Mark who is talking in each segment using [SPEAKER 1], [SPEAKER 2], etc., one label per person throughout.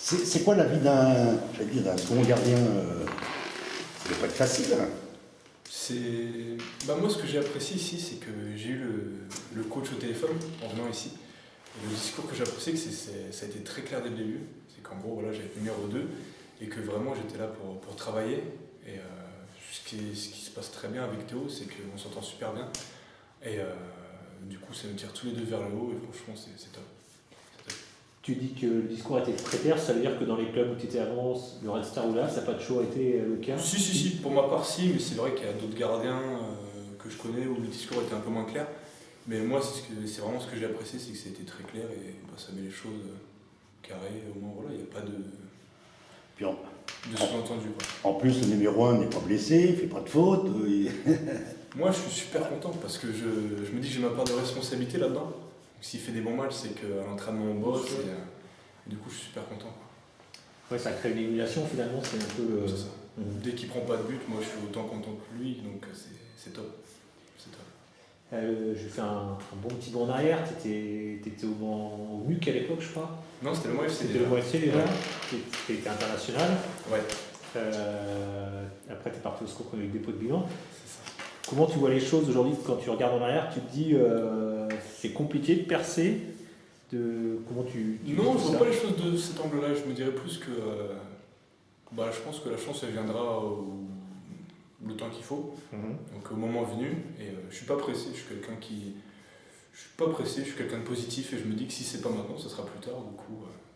[SPEAKER 1] C'est quoi la vie d'un second gardien ça doit pas être facile. Hein.
[SPEAKER 2] Moi, ce que j'ai apprécié ici, c'est que j'ai eu le coach au téléphone en venant ici. Et le discours que j'ai apprécié, ça a été très clair dès le début. C'est qu'en gros, voilà, j'avais été numéro 2 et que vraiment j'étais là pour travailler. Et ce qui se passe très bien avec Théo, c'est qu'on s'entend super bien. Et du coup, ça nous tire tous les deux vers le haut et franchement, c'est top.
[SPEAKER 3] Tu dis que le discours était très clair, ça veut dire que dans les clubs où tu étais avant, le Red Star ou là, ça n'a pas toujours été le cas?
[SPEAKER 2] Si, pour ma part, si, mais c'est vrai qu'il y a d'autres gardiens que je connais où le discours était un peu moins clair. Mais moi, c'est vraiment ce que j'ai apprécié, c'est que c'était très clair et ça met les choses carrées. Au moins, voilà, il n'y a pas de sous-entendu.
[SPEAKER 1] En plus, le numéro 1 n'est pas blessé, il ne fait pas de faute.
[SPEAKER 2] Moi, je suis super content parce que je me dis que j'ai ma part de responsabilité là-dedans. S'il fait des bons matchs, c'est qu'à l'entraînement on bosse et du coup je suis super content.
[SPEAKER 3] Ouais, ça crée une émulation finalement, c'est un peu.
[SPEAKER 2] C'est ça. Dès qu'il prend pas de but, moi je suis autant content que lui, donc c'est top.
[SPEAKER 3] Je fais un bon petit bond en arrière, t'étais au MUC à l'époque je crois.
[SPEAKER 2] Non, c'était le MOFC.
[SPEAKER 3] C'était le MOFC déjà,
[SPEAKER 2] ouais.
[SPEAKER 3] T'étais international.
[SPEAKER 2] Ouais.
[SPEAKER 3] Après t'es parti au SCO avec des pots de bilan.
[SPEAKER 2] C'est ça.
[SPEAKER 3] Comment tu vois les choses aujourd'hui quand tu regardes en arrière? Tu te dis c'est compliqué de percer comment tu
[SPEAKER 2] non, je vois pas les choses de cet angle-là. Je me dirais plus que je pense que la chance elle viendra le temps qu'il faut. Donc au moment venu. Et je suis pas pressé. Je suis quelqu'un de positif et je me dis que si c'est pas maintenant, ça sera plus tard.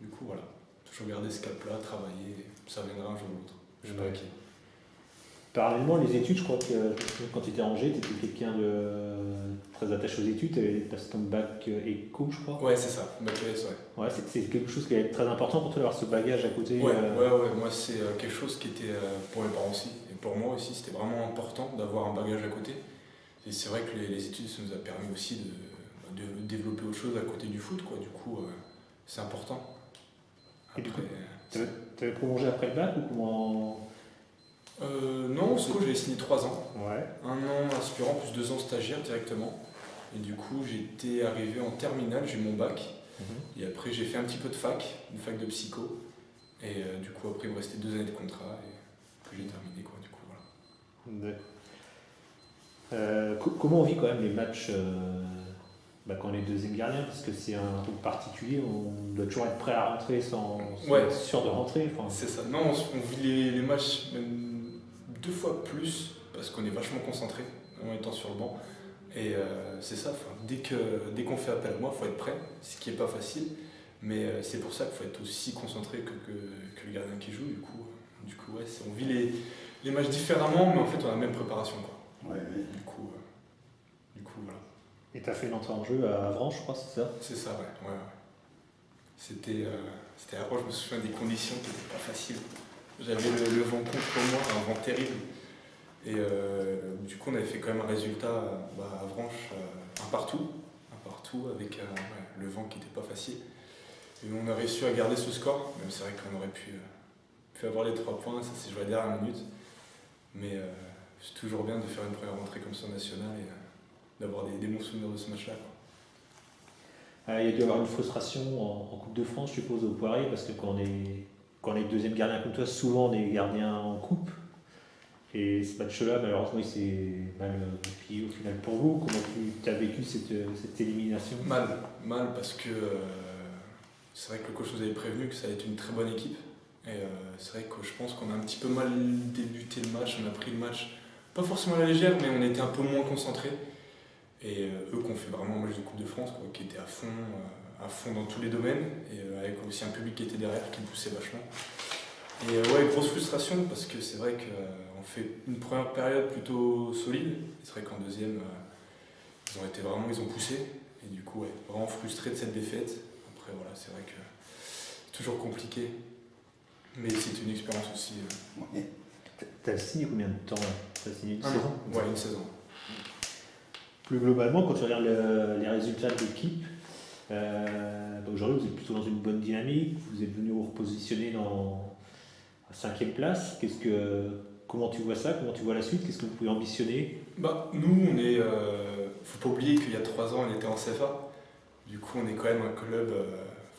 [SPEAKER 2] Du coup voilà. Toujours garder ce cap-là, travailler. Ça viendra un jour ou l'autre. Je suis pas inquiet.
[SPEAKER 3] Parallèlement, les études, je crois que quand tu étais à Angers, tu étais quelqu'un de très attaché aux études, tu avais passé ton bac éco, je crois.
[SPEAKER 2] Ouais, c'est ça, bac ES, ouais.
[SPEAKER 3] Ouais, c'est quelque chose qui est très important pour toi d'avoir ce bagage à côté.
[SPEAKER 2] Ouais, moi c'est quelque chose qui était pour mes parents aussi, et pour moi aussi, c'était vraiment important d'avoir un bagage à côté. Et c'est vrai que les études, ça nous a permis aussi de développer autre chose à côté du foot, quoi. Du coup, c'est important.
[SPEAKER 3] Après, et du coup, tu avais prolongé après le bac ou comment?
[SPEAKER 2] Non, au SCO, j'avais signé 3 ans.
[SPEAKER 3] Ouais.
[SPEAKER 2] 1 an aspirant, plus 2 ans stagiaire directement. Et du coup, j'étais arrivé en terminale, j'ai eu mon bac. Et après, j'ai fait un petit peu de une fac de psycho. Et du coup, après, il me restait 2 années de contrat et que j'ai terminé, quoi. Du coup, voilà.
[SPEAKER 3] Comment on vit quand même les matchs quand on est deuxième gardien? Parce que c'est un truc particulier, on doit toujours être prêt à rentrer sans être sûr de rentrer. Enfin.
[SPEAKER 2] C'est ça. Non, on vit les matchs même 2 fois plus parce qu'on est vachement concentré en étant sur le banc. Et c'est ça, dès qu'on fait appel à moi, il faut être prêt, ce qui n'est pas facile. Mais c'est pour ça qu'il faut être aussi concentré que le gardien qui joue. Du coup ouais, on vit les matchs différemment, mais en fait on a la même préparation, quoi.
[SPEAKER 1] Ouais.
[SPEAKER 2] Du coup, voilà.
[SPEAKER 3] Et tu as fait une entrée en jeu à Avranches, je crois, c'est ça?
[SPEAKER 2] C'est ça, ouais. C'était à Avranches, je me souviens des conditions qui n'étaient pas faciles. J'avais le vent contre moi, un vent terrible. Et du coup, on avait fait quand même un résultat à Avranches, un partout avec le vent qui n'était pas facile. Et on a réussi à garder ce score, même c'est vrai qu'on aurait pu avoir les 3 points, ça s'est joué à la dernière minute. Mais c'est toujours bien de faire une première rentrée comme ça nationale et d'avoir des bons souvenirs de ce match-là, quoi.
[SPEAKER 3] Il y a dû y avoir une frustration en Coupe de France, je suppose, au Poirier, parce que quand on est deuxième gardien comme toi, souvent on est gardien en coupe. Et ce match-là, malheureusement, il s'est mal goupillé au final pour vous. Comment tu as vécu cette élimination?
[SPEAKER 2] Mal parce que c'est vrai que le coach nous avait prévenu que ça allait être une très bonne équipe. Et c'est vrai que je pense qu'on a un petit peu mal débuté le match, on a pris le match, pas forcément à la légère, mais on était un peu moins concentrés. Et eux qui ont fait vraiment un match de Coupe de France, quoi, qui était à fond dans tous les domaines, et avec aussi un public qui était derrière, qui poussait vachement. Et grosse frustration, parce que c'est vrai qu'on fait une première période plutôt solide, et c'est vrai qu'en deuxième, ils ont poussé, et du coup, vraiment frustré de cette défaite. Après, voilà, c'est vrai que c'est toujours compliqué, mais c'est une expérience aussi.
[SPEAKER 3] T'as signé combien de temps? T'as signé une saison?
[SPEAKER 2] Ouais, une saison.
[SPEAKER 3] Plus globalement, quand tu regardes les résultats de l'équipe, aujourd'hui vous êtes plutôt dans une bonne dynamique, vous êtes venu vous repositionner à 5e place. Comment tu vois ça? Comment tu vois la suite? Qu'est-ce que vous pouvez ambitionner?
[SPEAKER 2] Nous, faut pas oublier qu'il y a 3 ans, on était en CFA. Du coup, on est quand même un club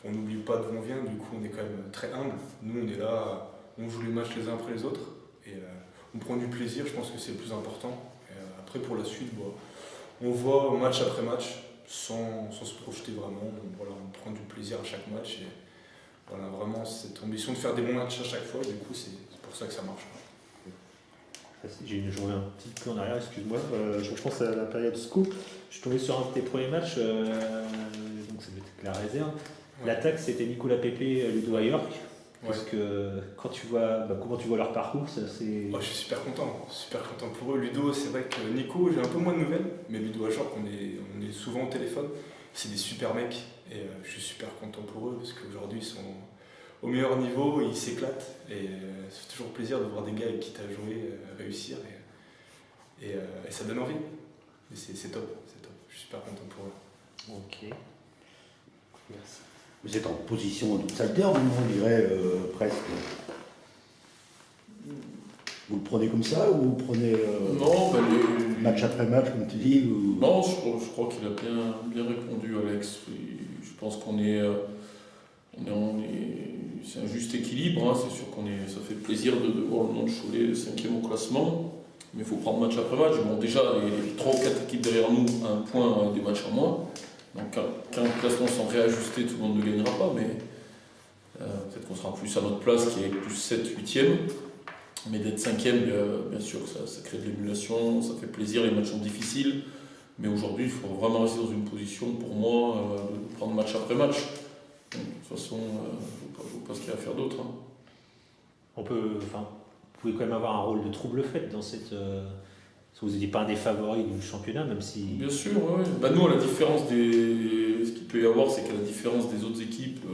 [SPEAKER 2] on n'oublie pas d'où on vient, du coup on est quand même très humble. Nous on est là, on joue les matchs les uns après les autres et on prend du plaisir, je pense que c'est le plus important. Et, après pour la suite, on voit match après match sans se projeter vraiment. Voilà, on prend du plaisir à chaque match et voilà, vraiment cette ambition de faire des bons matchs à chaque fois, du coup c'est pour ça que ça marche.
[SPEAKER 3] Je reviens un petit peu en arrière, excuse-moi. Je pense à la période SCO. Je suis tombé sur un de tes premiers matchs, donc ça devait être la réserve.
[SPEAKER 2] Ouais.
[SPEAKER 3] L'attaque, c'était Nicolas Pépé, Ludo à York. Parce
[SPEAKER 2] Ouais.
[SPEAKER 3] que quand tu vois comment tu vois leur parcours, ça c'est.
[SPEAKER 2] Je suis super content pour eux. Ludo, c'est vrai que Nico, j'ai un peu moins de nouvelles, mais Ludo à York, on est souvent au téléphone. C'est des super mecs et je suis super content pour eux parce qu'aujourd'hui ils sont au meilleur niveau, ils s'éclatent et ça fait toujours plaisir de voir des gars avec qui tu as joué réussir et ça donne envie. Et c'est top, je suis super content pour eux.
[SPEAKER 3] Ok. Merci.
[SPEAKER 1] Vous êtes en position d'outsider, on dirait presque. Vous le prenez comme ça ou vous le prenez
[SPEAKER 4] Non,
[SPEAKER 1] match après match, comme tu dis ou...
[SPEAKER 4] Non, je crois qu'il a bien répondu, Alex. Je pense qu'on est, c'est un juste équilibre. Hein. C'est sûr ça fait plaisir de voir le nom de Cholet 5e au classement, mais il faut prendre match après match. Bon, déjà, les 3 ou 4 équipes derrière nous, à un point des matchs en moins. Donc, quand le classement sont réajustés, tout le monde ne gagnera pas, mais peut-être qu'on sera plus à notre place qui est plus 7, 8e. Mais d'être 5e, bien sûr, ça crée de l'émulation, ça fait plaisir, les matchs sont difficiles. Mais aujourd'hui, il faut vraiment rester dans une position, pour moi, de prendre match après match. Donc, de toute façon, je ne vois pas ce qu'il y a à faire d'autre. Hein.
[SPEAKER 3] Vous pouvez quand même avoir un rôle de trouble-fête dans cette. Parce que vous n'étiez pas un des favoris du championnat, même si.
[SPEAKER 4] Bien sûr, oui. Nous, à la différence ce qu'il peut y avoir, c'est qu'à la différence des autres équipes,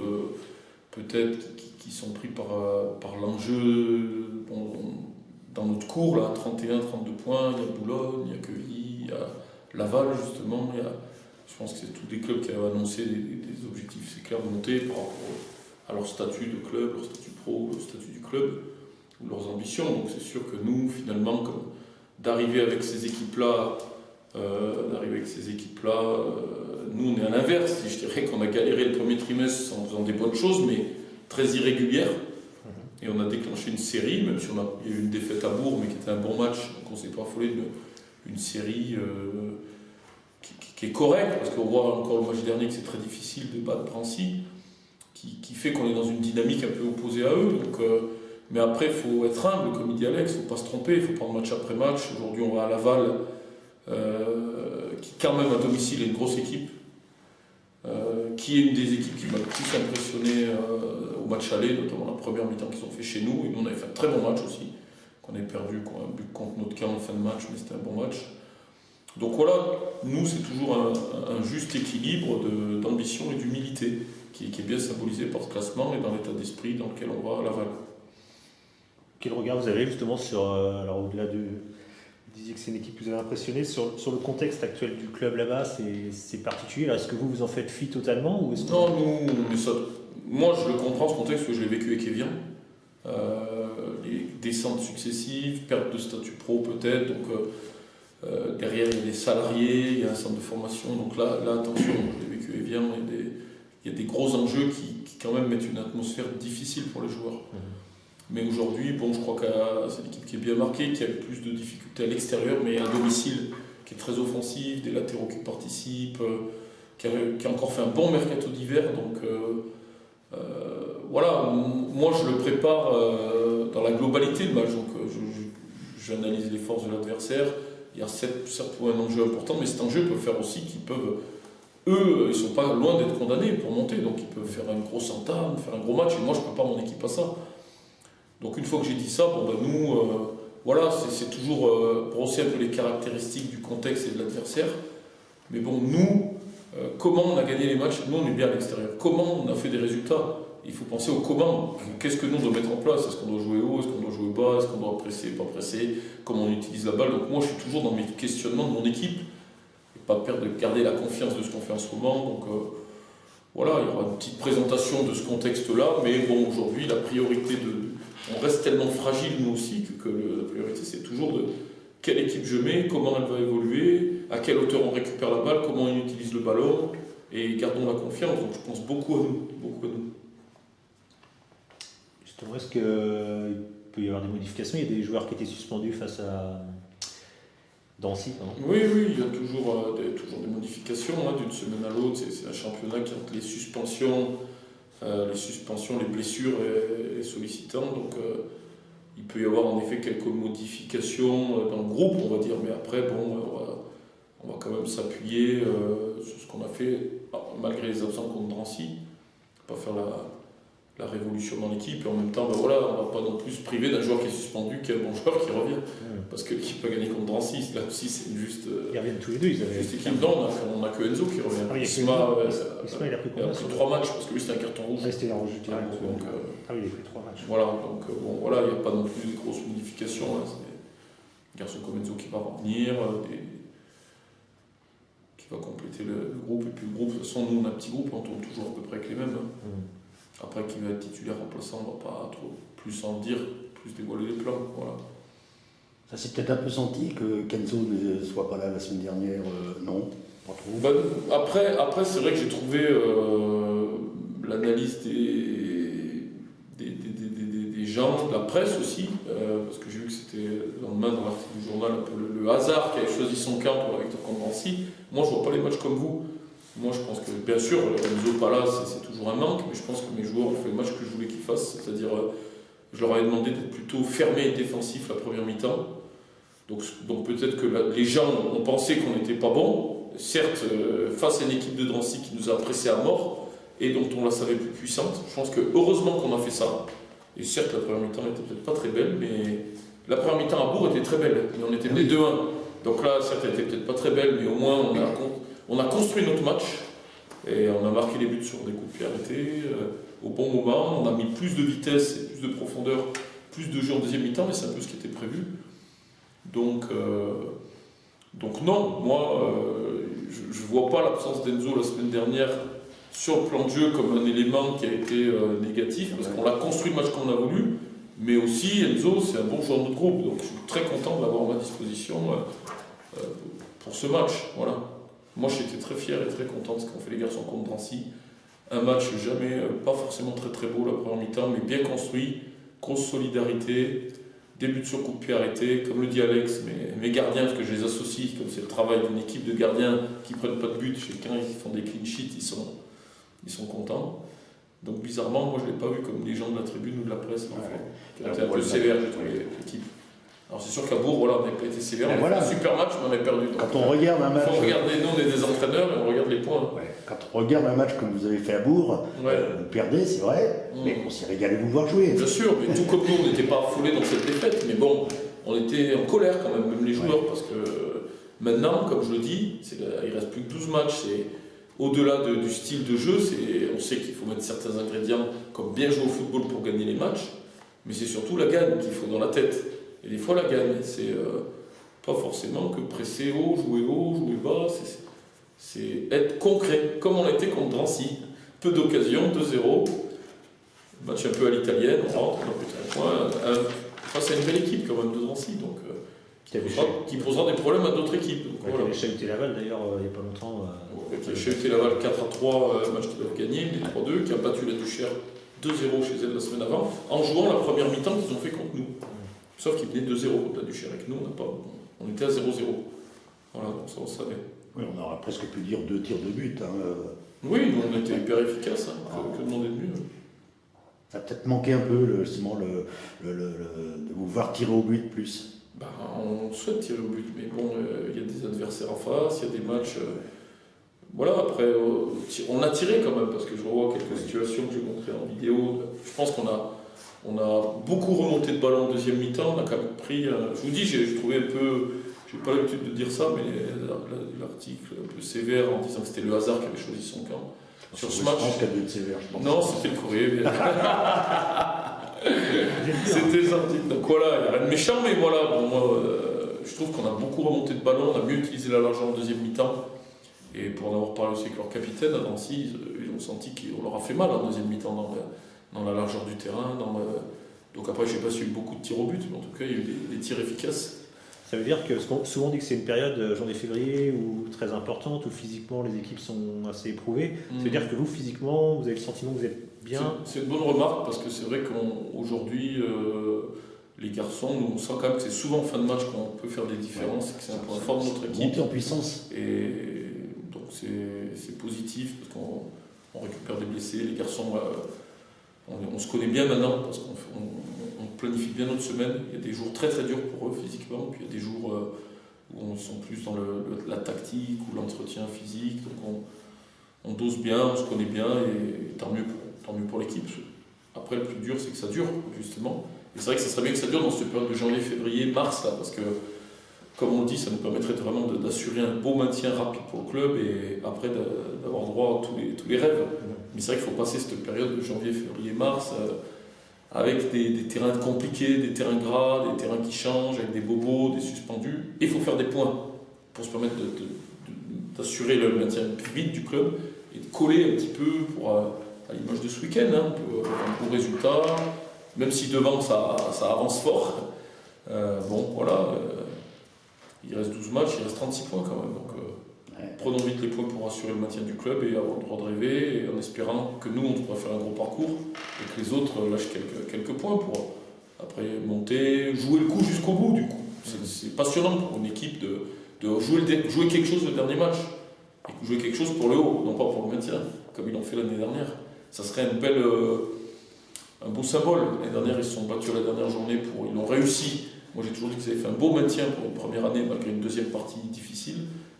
[SPEAKER 4] peut-être qui sont pris par l'enjeu, dans notre cours, là, 31, 32 points, il y a Boulogne, il y a Quevilly, il y a Laval, justement. Je pense que c'est tous des clubs qui avaient annoncé des objectifs, c'est clair, de monter par rapport à leur statut de club, leur statut pro, leur statut du club, ou leurs ambitions. Donc c'est sûr que nous, finalement, d'arriver avec ces équipes-là, nous on est à l'inverse. Je dirais qu'on a galéré le premier trimestre en faisant des bonnes choses, mais très irrégulières. Et on a déclenché une série, même si il y a eu une défaite à Bourg, mais qui était un bon match, donc on ne s'est pas affolé d'une série qui est correcte, parce qu'on voit encore le match dernier que c'est très difficile de battre Drancy, qui fait qu'on est dans une dynamique un peu opposée à eux. Donc, mais après, il faut être humble, comme il dit Alex, il ne faut pas se tromper, il faut prendre match après match. Aujourd'hui, on va à Laval, qui quand même à domicile est une grosse équipe, qui est une des équipes qui m'a le plus impressionné au match aller, notamment la première mi-temps qu'ils ont fait chez nous. Et nous, on avait fait un très bon match aussi, qu'on avait perdu, qu'on a but contre notre camp en fin de match, mais c'était un bon match. Donc voilà, nous, c'est toujours un juste équilibre d'ambition et d'humilité, qui est bien symbolisé par ce classement et dans l'état d'esprit dans lequel on va à Laval.
[SPEAKER 3] Quel regard vous avez justement sur, alors au-delà de, vous disiez que c'est une équipe qui vous avez impressionné, sur le contexte actuel du club là-bas, c'est particulier. Est-ce que vous en faites fi totalement ou est-ce que...
[SPEAKER 4] Non, moi je le comprends ce contexte, parce que je l'ai vécu avec Evian. Les descentes successives, perte de statut pro peut-être, donc derrière il y a des salariés, il y a un centre de formation, donc là attention, je l'ai vécu avec Evian, il y a des gros enjeux qui quand même mettent une atmosphère difficile pour les joueurs. Mais aujourd'hui, je crois que c'est l'équipe qui est bien marquée, qui a eu plus de difficultés à l'extérieur, mais à domicile, qui est très offensive, des latéraux qui participent, qui a encore fait un bon mercato d'hiver. Donc voilà, moi je le prépare dans la globalité le match. Donc j'analyse les forces de l'adversaire. Il y a certes un enjeu important, mais cet enjeu peut faire aussi qu'ils peuvent. Eux, ils ne sont pas loin d'être condamnés pour monter, donc ils peuvent faire une grosse entame, faire un gros match, et moi je prépare mon équipe à ça. Donc une fois que j'ai dit ça, nous, voilà, c'est toujours brosser un peu les caractéristiques du contexte et de l'adversaire. Mais nous, comment on a gagné les matchs? Nous, on est bien à l'extérieur. Comment on a fait des résultats? Il faut penser au comment. Qu'est-ce que nous, on doit mettre en place? Est-ce qu'on doit jouer haut? Est-ce qu'on doit jouer bas? Est-ce qu'on doit presser, pas presser? Comment on utilise la balle? Donc moi, je suis toujours dans mes questionnements de mon équipe. Et pas perdre de garder la confiance de ce qu'on fait en ce moment. Donc voilà, il y aura une petite présentation de ce contexte-là. Mais aujourd'hui, la priorité on reste tellement fragile nous aussi que la priorité c'est toujours de quelle équipe je mets, comment elle va évoluer, à quelle hauteur on récupère la balle, comment on utilise le ballon, et gardons la confiance. Donc je pense beaucoup à nous.
[SPEAKER 3] Justement, est-ce qu'il peut y avoir des modifications? Il y a des joueurs qui étaient suspendus face à Drancy, pardon.
[SPEAKER 4] Oui, il y a toujours des modifications d'une semaine à l'autre. C'est un championnat qui entre les suspensions, les blessures et sollicitant. Donc il peut y avoir en effet quelques modifications dans le groupe, on va dire. Mais après, on va quand même s'appuyer sur ce qu'on a fait, malgré les absents contre Drancy. Pas faire la révolution dans l'équipe, et en même temps, on ne va pas non plus se priver d'un joueur qui est suspendu, qui est un bon joueur qui revient. Parce que l'équipe a gagné contre Drancy, là aussi c'est juste.
[SPEAKER 3] Ils reviennent tous les deux, ils avaient.
[SPEAKER 4] On n'a que Enzo qui revient.
[SPEAKER 3] Isma, il a pris
[SPEAKER 4] il a pris 3 matchs, parce que lui c'était un carton rouge.
[SPEAKER 3] C'était un rouge direct.
[SPEAKER 4] Donc,
[SPEAKER 3] il a pris 3 matchs.
[SPEAKER 4] Voilà, donc il n'y a pas non plus de grosses modifications. C'est un garçon comme Enzo qui va revenir, qui va compléter le groupe. Et puis le groupe, de toute façon, nous on a un petit groupe, on tourne toujours à peu près avec les mêmes. Après, qui va être titulaire remplaçant, on ne va pas trop plus en dire, plus dévoiler les plans. Voilà.
[SPEAKER 1] Ça s'est peut-être un peu senti que Kenzo ne soit pas là la semaine dernière, non? Pas trop.
[SPEAKER 4] Après c'est vrai que j'ai trouvé l'analyse des gens, de la presse aussi, parce que j'ai vu que c'était le lendemain dans l'article du journal un peu le hasard qui avait choisi son camp pour la victoire contre Drancy. Moi, je ne vois pas les matchs comme vous. Moi, je pense que, bien sûr, Enzo pas là, c'est toujours un manque, mais je pense que mes joueurs ont fait le match que je voulais qu'ils fassent, c'est-à-dire, je leur avais demandé d'être plutôt fermé et défensif la première mi-temps. Donc peut-être que les gens ont pensé qu'on n'était pas bon, certes, face à une équipe de Drancy qui nous a pressés à mort, et dont on la savait plus puissante. Je pense que heureusement qu'on a fait ça. Et certes, la première mi-temps n'était peut-être pas très belle, mais la première mi-temps à Bourg était très belle, et on était menés 2-1. Donc là, certes, elle n'était peut-être pas très belle, mais au moins on a construit notre match, et on a marqué les buts sur des coups de pied arrêtés, au bon moment, on a mis plus de vitesse et plus de profondeur, plus de jeu en deuxième mi-temps, mais c'est un peu ce qui était prévu. Donc non, moi, je ne vois pas l'absence d'Enzo la semaine dernière sur le plan de jeu comme un élément qui a été négatif, parce qu'on l'a construit le match qu'on a voulu, mais aussi Enzo, c'est un bon joueur de notre groupe, donc je suis très content de l'avoir à ma disposition pour ce match. Voilà. Moi, j'étais très fier et très content de ce qu'ont fait les garçons contre Drancy. Un match jamais, pas forcément très très beau la première mi-temps, mais bien construit, grosse solidarité, début sur coup de pied arrêté, comme le dit Alex, mes gardiens, parce que je les associe, comme c'est le travail d'une équipe de gardiens qui ne prennent pas de but, chacun ils font des clean sheets, ils sont contents. Donc bizarrement, moi je ne l'ai pas vu comme les gens de la tribune ou de la presse, qui ont été un peu sévères, j'ai trouvé l'équipe. Alors c'est sûr qu'à Bourg, on n'avait pas été sévère, on a fait un super match, mais on avait perdu. Donc,
[SPEAKER 1] quand on regarde un match...
[SPEAKER 4] Il faut regarder, nous on est des entraîneurs et on regarde les points.
[SPEAKER 1] Quand on regarde un match comme vous avez fait à Bourg, vous perdez, c'est vrai, mais on s'est régalé de vous voir jouer.
[SPEAKER 4] Bien sûr, mais tout comme nous, on n'était pas affolés dans cette défaite, mais bon, on était en colère quand même les joueurs, parce que maintenant, comme je le dis, il ne reste plus que 12 matchs, c'est au-delà du style de jeu, on sait qu'il faut mettre certains ingrédients, comme bien jouer au football pour gagner les matchs, mais c'est surtout la gagne qu'il faut dans la tête. Et des fois, la gagne, c'est pas forcément que presser haut, jouer bas, c'est être concret, comme on a été contre Drancy. Peu d'occasions, 2-0, match un peu à l'italienne, on rentre, on a peut-être un point, face à une belle équipe quand même de Drancy, donc, qui posera des problèmes à d'autres équipes. Donc,
[SPEAKER 3] voilà. Qui avait Laval d'ailleurs il n'y a pas longtemps.
[SPEAKER 4] Qui a chahuté Laval 4-3, match qu'ils doivent gagner, les 3-2, qui a battu la Duchère 2-0 chez elle la semaine avant, en jouant la première mi-temps qu'ils ont fait contre nous. Sauf qu'ils venaient 2-0 contre la Duchère, et que nous, on était à 0-0. Voilà, donc ça on savait.
[SPEAKER 1] Oui, on aurait presque pu dire 2 tirs de but.
[SPEAKER 4] Oui, nous on était hyper efficaces, que demander de mieux.
[SPEAKER 1] Ça a peut-être manqué un peu, de vous voir tirer au but plus.
[SPEAKER 4] On souhaite tirer au but, mais bon, il y a des adversaires en face, il y a des matchs. Voilà, après, on a tiré quand même, parce que je revois quelques situations que j'ai montrées en vidéo. Je pense qu'on a beaucoup remonté de ballon en deuxième mi-temps, on a quand même pris. Je vous dis, j'ai trouvé un peu. J'ai pas l'habitude de dire ça, mais l'article un peu sévère en disant que c'était le hasard qui avait choisi son camp. Sur ce match.
[SPEAKER 1] Je pense qu'il y a de sévère, je pense.
[SPEAKER 4] Non, c'était le courrier. C'était gentil. Donc voilà, il n'y a rien de méchant, mais voilà, bon, moi, je trouve qu'on a beaucoup remonté de ballon, on a mieux utilisé la largeur en deuxième mi-temps. Et pour en avoir parlé aussi avec leur capitaine, à Drancy, ils ont senti qu'on leur a fait mal en deuxième mi-temps dans la largeur du terrain. Donc après, je ne sais pas s'il y a eu beaucoup de tirs au but, mais en tout cas, il y a eu des tirs efficaces.
[SPEAKER 3] Ça veut dire que souvent on dit que c'est une période janvier-février où très importante, où physiquement les équipes sont assez éprouvées. Ça veut dire que vous, physiquement, vous avez le sentiment que vous êtes bien.
[SPEAKER 4] C'est une bonne remarque parce que c'est vrai qu'aujourd'hui, les garçons, nous, on sent quand même que c'est souvent en fin de match qu'on peut faire des différences, que c'est un point fort de notre équipe.
[SPEAKER 1] Monter en puissance.
[SPEAKER 4] Et donc c'est positif parce qu'on récupère des blessés. Les garçons, on se connaît bien maintenant parce qu'on planifie bien notre semaine. Il y a des jours très très durs pour eux physiquement, puis il y a des jours où on sont plus dans la tactique ou l'entretien physique. Donc on dose bien, on se connaît bien et tant mieux pour l'équipe. Après, le plus dur, c'est que ça dure, justement. Et c'est vrai que ça serait bien que ça dure dans cette période de janvier, février, mars, là, parce que, comme on le dit, ça nous permettrait vraiment d'assurer un beau maintien rapide pour le club et après d'avoir droit à tous les rêves. Mais c'est vrai qu'il faut passer cette période de janvier, février, mars avec des terrains compliqués, des terrains gras, des terrains qui changent, avec des bobos, des suspendus. Et il faut faire des points pour se permettre d'assurer le maintien vite du club et de coller un petit peu à l'image de ce week-end, hein, pour un bon résultat, même si devant ça avance fort. Bon, voilà, il reste 12 matchs, il reste 36 points quand même. Donc, prenons vite les points pour assurer le maintien du club et avoir le droit de rêver, et en espérant que nous, on pourra faire un gros parcours et que les autres lâchent quelques points pour après monter, jouer le coup jusqu'au bout. Du coup, c'est passionnant pour une équipe de jouer quelque chose le dernier match, et jouer quelque chose pour le haut, non pas pour le maintien, comme ils l'ont fait l'année dernière. Ça serait un beau symbole. L'année dernière, ils se sont battus la dernière journée ils l'ont réussi. Moi, j'ai toujours dit qu'ils avaient fait un beau maintien pour une première année, malgré une deuxième partie difficile.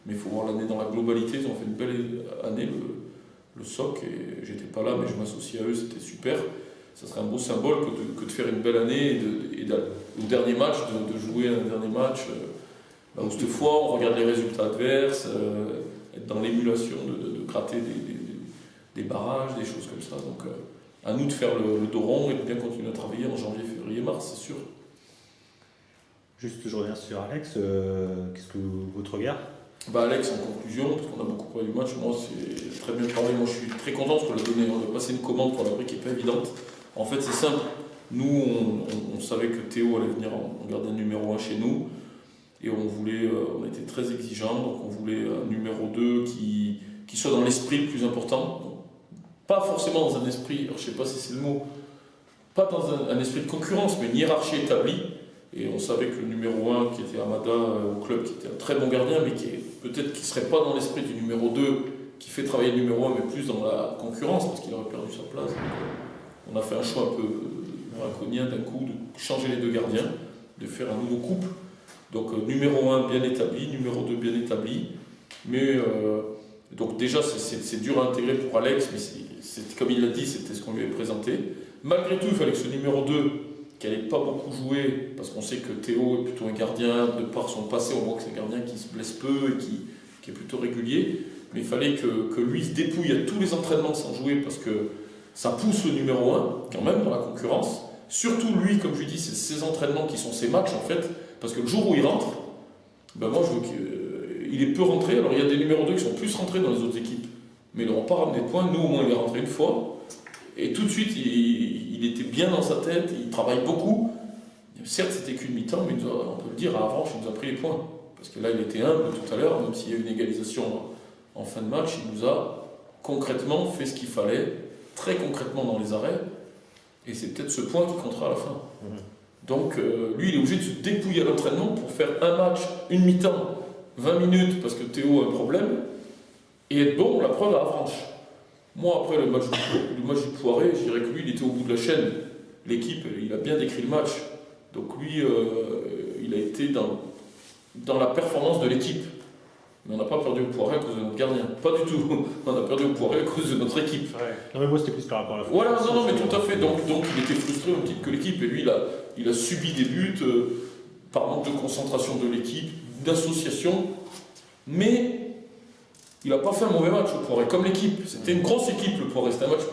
[SPEAKER 4] Mais il faut voir l'année dans la globalité. Ils ont fait une belle année, le SOC, et j'étais pas là, mais je m'associe à eux, c'était super. Ça serait un beau symbole que de faire une belle année et au dernier match, de jouer un dernier match. Où cette fois, on regarde les résultats adverses, être dans l'émulation de gratter des barrages, des choses comme ça. Donc, à nous de faire le dos rond et de bien continuer à travailler en janvier, février, mars, c'est sûr.
[SPEAKER 3] Juste, je reviens sur Alex. Qu'est-ce que votre regard?
[SPEAKER 4] Alex, en conclusion, parce qu'on a beaucoup parlé du match, moi c'est très bien parlé. Moi je suis très content parce qu'on a passé une commande pour la brique qui n'est pas évidente. En fait, c'est simple. Nous, on savait que Théo allait venir en gardien numéro 1 chez nous. Et on était très exigeants, donc on voulait un numéro 2 qui soit dans l'esprit le plus important. Donc, pas forcément dans un esprit, alors je ne sais pas si c'est le mot, pas dans un esprit de concurrence, mais une hiérarchie établie. Et on savait que le numéro 1, qui était Amada au club, qui était un très bon gardien, mais qui ne serait pas dans l'esprit du numéro 2, qui fait travailler le numéro 1, mais plus dans la concurrence, parce qu'il aurait perdu sa place. Donc, on a fait un choix un peu draconien d'un coup, de changer les deux gardiens, de faire un nouveau couple. Donc numéro 1 bien établi, numéro 2 bien établi. Mais donc déjà c'est dur à intégrer pour Alex, mais comme il l'a dit, c'était ce qu'on lui avait présenté. Malgré tout, il fallait que ce numéro 2, qui n'allait pas beaucoup jouer, parce qu'on sait que Théo est plutôt un gardien, de par son passé, on voit que c'est un gardien qui se blesse peu et qui est plutôt régulier. Mais il fallait que lui se dépouille à tous les entraînements sans jouer, parce que ça pousse le numéro 1, quand même, dans la concurrence. Surtout lui, comme je lui dis, c'est ses entraînements qui sont ses matchs, en fait. Parce que le jour où il rentre, moi je veux qu'il est peu rentré. Alors il y a des numéros 2 qui sont plus rentrés dans les autres équipes, mais ils n'auront pas ramené de points. Nous au moins il est rentré une fois. Et tout de suite il était bien dans sa tête, il travaille beaucoup. Certes c'était qu'une mi-temps, mais on peut le dire, à Avranches il nous a pris les points. Parce que là il était humble tout à l'heure, même s'il y a eu une égalisation en fin de match, il nous a concrètement fait ce qu'il fallait, très concrètement dans les arrêts. Et c'est peut-être ce point qui comptera à la fin. Donc lui, il est obligé de se dépouiller à l'entraînement pour faire un match, une mi-temps, 20 minutes, parce que Théo a un problème, et être bon, la preuve à Avranches. Moi, après le match du Poiré, je dirais que lui, il était au bout de la chaîne. L'équipe, il a bien décrit le match. Donc lui, il a été dans la performance de l'équipe. Mais on n'a pas perdu au Poiré à cause de notre gardien. Pas du tout. On a perdu au Poiré à cause de notre équipe.
[SPEAKER 3] Ouais. Non mais moi c'était plus par rapport à la
[SPEAKER 4] voilà, non, mais tout à fait. Donc il était frustré au titre que l'équipe. Et lui, il a subi des buts par manque de concentration de l'équipe, d'association. Mais il n'a pas fait un mauvais match au Poiré, comme l'équipe. C'était une grosse équipe, le Poiré. C'était un match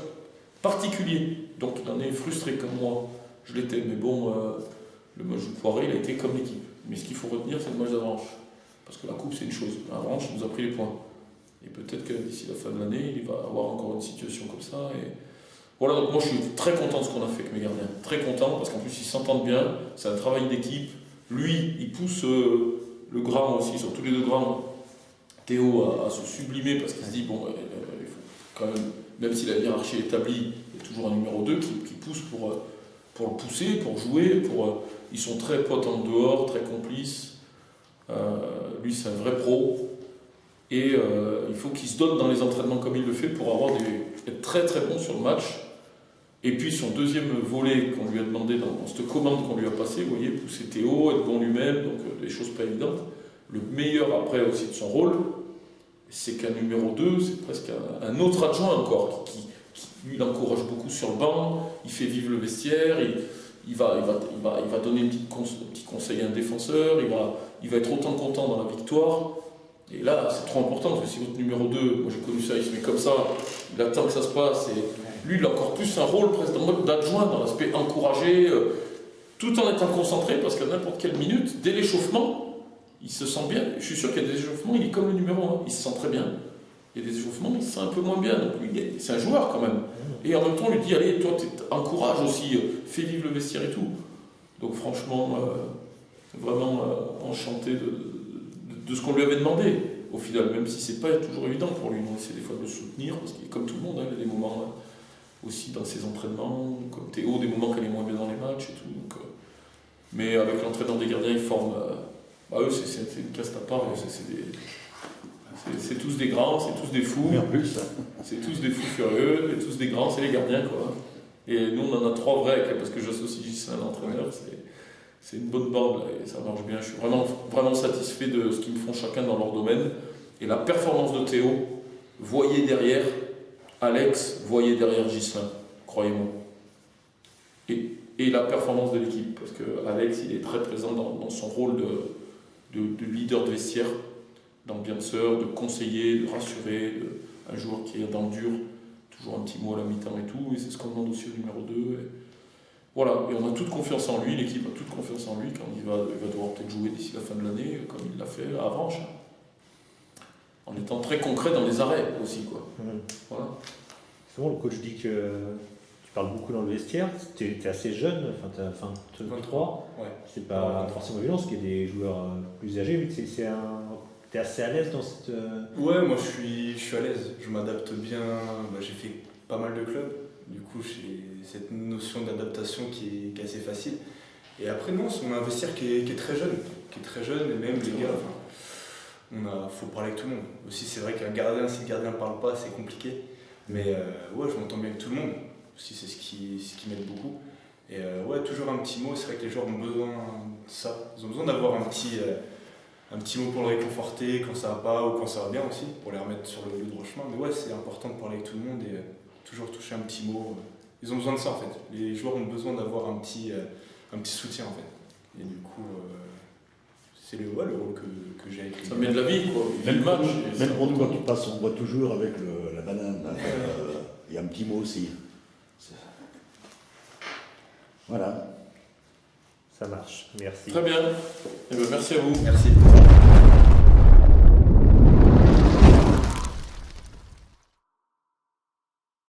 [SPEAKER 4] particulier. Donc il en est frustré comme moi. Je l'étais. Mais bon, le match du Poiré, il a été comme l'équipe. Mais ce qu'il faut retenir, c'est le match d'Avranches. Parce que la coupe, c'est une chose. Avranches nous a pris les points. Et peut-être que d'ici la fin de l'année, il va avoir encore une situation comme ça. Et voilà, donc moi je suis très content de ce qu'on a fait avec mes gardiens. Très content, parce qu'en plus ils s'entendent bien. C'est un travail d'équipe. lui, il pousse le grand aussi, surtout les deux grands, Théo, à se sublimer parce qu'il se dit, bon, il faut quand même si la hiérarchie est établie, il y a toujours un numéro 2 qui pousse pour le pousser, pour jouer, ils sont très potes en dehors, très complices. Lui, c'est un vrai pro. Et il faut qu'il se donne dans les entraînements comme il le fait pour être très très bon sur le match. Et puis son deuxième volet qu'on lui a demandé dans cette commande qu'on lui a passée, vous voyez, pousser Théo, être bon lui-même, donc des choses pas évidentes. Le meilleur après aussi de son rôle, c'est qu'un numéro 2, c'est presque un autre adjoint encore, qui lui l'encourage beaucoup sur le banc, il fait vivre le vestiaire, il va donner un petit conseil à un défenseur, il va être autant content dans la victoire. Et là, c'est trop important, parce que si votre numéro 2, moi j'ai connu ça, il se met comme ça, il attend que ça se passe, et lui il a encore plus un rôle presque en mode d'adjoint, dans l'aspect encouragé, tout en étant concentré, parce qu'à n'importe quelle minute, dès l'échauffement, il se sent bien. Je suis sûr qu'il y a des échauffements, il est comme le numéro 1, il se sent très bien. Il y a des échauffements, il se sent un peu moins bien, donc lui, c'est un joueur quand même. Et en même temps, on lui dit, allez, toi, encourage aussi, fais vivre le vestiaire et tout. Donc franchement, vraiment enchanté de ce qu'on lui avait demandé, au final, même si c'est pas toujours évident pour lui. On essaie des fois de le soutenir, parce qu'il est comme tout le monde, il y a des moments aussi dans ses entraînements, comme Théo, des moments qu'elle est moins bien dans les matchs et tout. Donc, mais avec l'entraîneur des gardiens, ils forment. Eux, c'est une caste à part, c'est tous des grands, c'est tous des fous.
[SPEAKER 1] Mais en plus.
[SPEAKER 4] C'est tous des fous furieux, et tous des grands, c'est les gardiens, quoi. Et nous, on en a 3 vrais, parce que j'associe Gislain à l'entraîneur. C'est une bonne bande, là, et ça marche bien. Je suis vraiment, vraiment satisfait de ce qu'ils me font chacun dans leur domaine. Et la performance de Théo, voyez derrière Alex, voyez derrière Gislain, croyez-moi. Et la performance de l'équipe, parce que Alex, il est très présent dans son rôle de leader de vestiaire, d'ambianceur, de conseiller, de rassurer, un joueur qui est dans le dur, toujours un petit mot à la mi-temps et tout, et c'est ce qu'on demande aussi au numéro 2. Voilà, et on a toute confiance en lui, l'équipe a toute confiance en lui quand il va devoir peut-être jouer d'ici la fin de l'année, comme il l'a fait à Avranches. En étant très concret dans les arrêts aussi, quoi. Voilà.
[SPEAKER 3] Souvent, le coach dit que tu parles beaucoup dans le vestiaire, tu es assez jeune, enfin, tu as 23,
[SPEAKER 2] Ouais.
[SPEAKER 3] c'est pas forcément évident, parce qu'il y a des joueurs plus âgés, mais tu es assez à l'aise dans cette...
[SPEAKER 2] Ouais, moi je suis à l'aise, je m'adapte bien, j'ai fait pas mal de clubs, du coup j'ai cette notion d'adaptation qui est assez facile. Et après non, on a un vestiaire qui est très jeune, et même les gars, faut parler avec tout le monde. Aussi c'est vrai qu'un gardien, si le gardien ne parle pas, c'est compliqué, mais ouais, je m'entends bien avec tout le monde, aussi c'est ce qui m'aide beaucoup. Et ouais, toujours un petit mot, c'est vrai que les joueurs ont besoin de ça, ils ont besoin d'avoir un petit mot pour le réconforter quand ça va pas ou quand ça va bien aussi, pour les remettre sur le droit chemin. Mais ouais, c'est important de parler avec tout le monde et toujours toucher un petit mot. Ils ont besoin de ça en fait. Les joueurs ont besoin d'avoir un petit soutien en fait. Et du coup, c'est le rôle que j'ai avec lui.
[SPEAKER 4] Ça met de la vie, quoi.
[SPEAKER 1] Même pour nous, quand tu passes, on voit toujours avec la banane. Il y a un petit mot aussi. Voilà.
[SPEAKER 3] Ça marche, merci.
[SPEAKER 4] Très bien. Eh bien, merci à vous.
[SPEAKER 2] Merci.